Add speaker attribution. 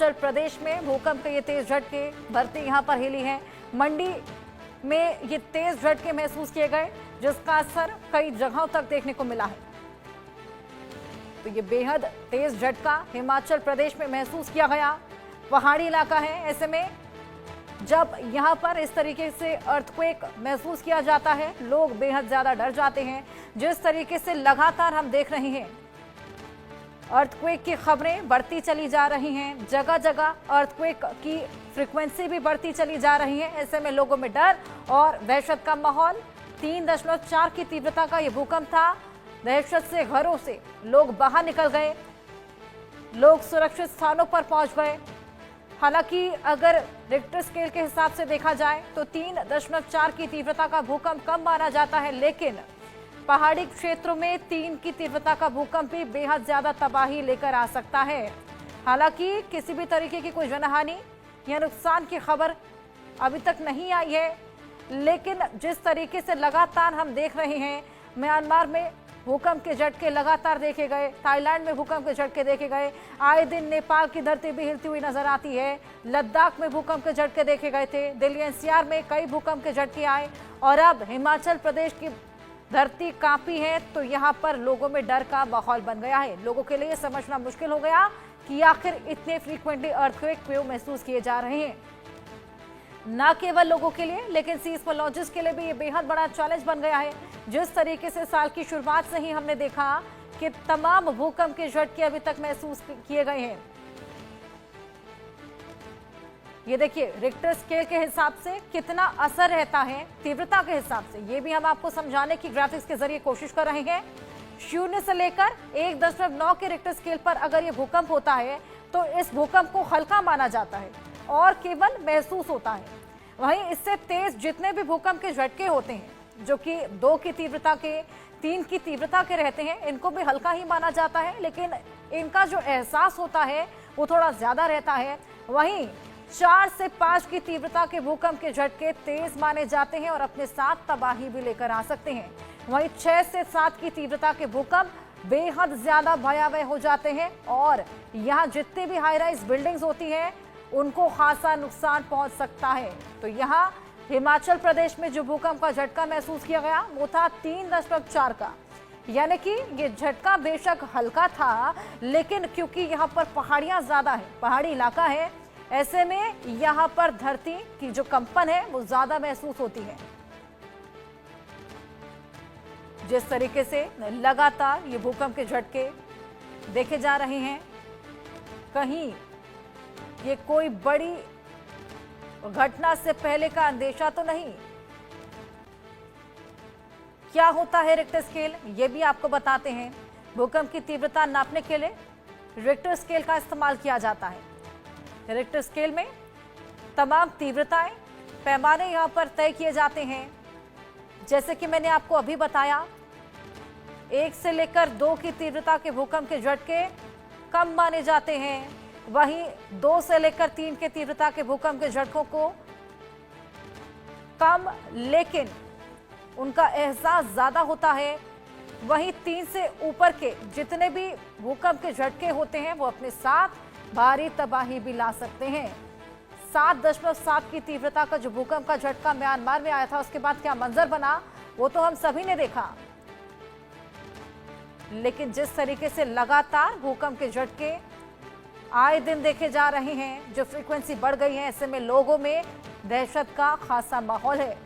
Speaker 1: हिमाचल प्रदेश में भूकंप के ये तेज झटके, धरती यहां पर हिली है। मंडी में ये तेज झटके महसूस किए गए, जिसका असर कई जगहों तक देखने को मिला है। तो ये बेहद तेज झटका हिमाचल प्रदेश में महसूस किया गया। पहाड़ी इलाका है, ऐसे में जब यहां पर इस तरीके से अर्थक्वेक महसूस किया जाता है, लोग बेहद ज्यादा डर जाते हैं। जिस तरीके से लगातार हम देख रहे हैं अर्थक्वेक की खबरें बढ़ती चली जा रही हैं, जगह जगह अर्थक्वेक की फ्रीक्वेंसी भी बढ़ती चली जा रही है। ऐसे में लोगों में डर और दहशत का माहौल। 3.4 की तीव्रता का यह भूकंप था। दहशत से घरों से लोग बाहर निकल गए, लोग सुरक्षित स्थानों पर पहुंच गए। हालांकि अगर रिक्टर स्केल के हिसाब से देखा जाए तो 3.4 की तीव्रता का भूकंप कम माना जाता है, लेकिन पहाड़ी क्षेत्रों में 3 की तीव्रता का भूकंप भी बेहद ज्यादा तबाही लेकर आ सकता है। हालांकि किसी भी तरीके की कोई जनहानि या नुकसान की खबर अभी तक नहीं आई है, लेकिन जिस तरीके से लगातार हम देख रहे हैं, म्यांमार में भूकंप के झटके लगातार देखे गए, थाईलैंड में भूकंप के झटके देखे गए, आए दिन नेपाल की धरती भी हिलती हुई नजर आती है। लद्दाख में भूकंप के झटके देखे गए थे, दिल्ली एनसीआर में कई भूकंप के झटके आए और अब हिमाचल प्रदेश की धरती कांपी है। तो यहाँ पर लोगों में डर का माहौल बन गया है। लोगों के लिए समझना मुश्किल हो गया कि आखिर इतने फ्रीक्वेंटली अर्थक्वेक वेव महसूस किए जा रहे हैं। न केवल लोगों के लिए, लेकिन सीस्मोलॉजिस्ट के लिए भी ये बेहद बड़ा चैलेंज बन गया है। जिस तरीके से साल की शुरुआत से ही हमने देखा कि तमाम भूकंप के झटके अभी तक महसूस किए गए हैं। ये देखिए रिक्टर स्केल के हिसाब से कितना असर रहता है, तीव्रता के हिसाब से, ये भी हम आपको समझाने की ग्राफिक्स के जरिए कोशिश कर रहे हैं। 0 से लेकर 1.9 के रिक्टर स्केल पर अगर ये भूकंप होता है तो इस भूकंप को हल्का माना जाता है और केवल महसूस होता है। वहीं इससे तेज जितने भी भूकंप के झटके होते हैं, जो कि 2 की तीव्रता के, 3 की तीव्रता के रहते हैं, इनको भी हल्का ही माना जाता है, लेकिन इनका जो एहसास होता है वो थोड़ा ज्यादा रहता है। वहीं 4 से 5 की तीव्रता के भूकंप के झटके तेज माने जाते हैं और अपने साथ तबाही भी लेकर आ सकते हैं। वहीं 6 से 7 की तीव्रता के भूकंप बेहद ज्यादा भयावह हो जाते हैं और यहाँ जितनी भी हाई राइज बिल्डिंग्स होती हैं उनको खासा नुकसान पहुंच सकता है। तो यहाँ हिमाचल प्रदेश में जो भूकंप का झटका महसूस किया गया वो था 3.4 का, यानी कि ये झटका बेशक हल्का था, लेकिन क्योंकि यहाँ पर पहाड़ियां ज्यादा है, पहाड़ी इलाका है, ऐसे में यहाँ पर धरती की जो कंपन है वो ज्यादा महसूस होती है। जिस तरीके से लगातार ये भूकंप के झटके देखे जा रहे हैं, कहीं ये कोई बड़ी घटना से पहले का अंदेशा तो नहीं। क्या होता है रिक्टर स्केल, ये भी आपको बताते हैं। भूकंप की तीव्रता नापने के लिए रिक्टर स्केल का इस्तेमाल किया जाता है। रिक्टर स्केल में तमाम तीव्रताएं, पैमाने यहां पर तय किए जाते हैं। जैसे कि मैंने आपको अभी बताया, 1 से लेकर 2 की तीव्रता के भूकंप के झटके कम माने जाते हैं। वहीं 2 से लेकर 3 के तीव्रता के भूकंप के झटकों को कम, लेकिन उनका एहसास ज्यादा होता है। वहीं 3 से ऊपर के जितने भी भूकंप के झटके होते हैं वो अपने साथ भारी तबाही भी ला सकते हैं। 7.7 की तीव्रता का जो भूकंप का झटका म्यांमार में आया था, उसके बाद क्या मंजर बना वो तो हम सभी ने देखा। लेकिन जिस तरीके से लगातार भूकंप के झटके आए दिन देखे जा रहे हैं, जो फ्रीक्वेंसी बढ़ गई है, ऐसे में लोगों में दहशत का खासा माहौल है।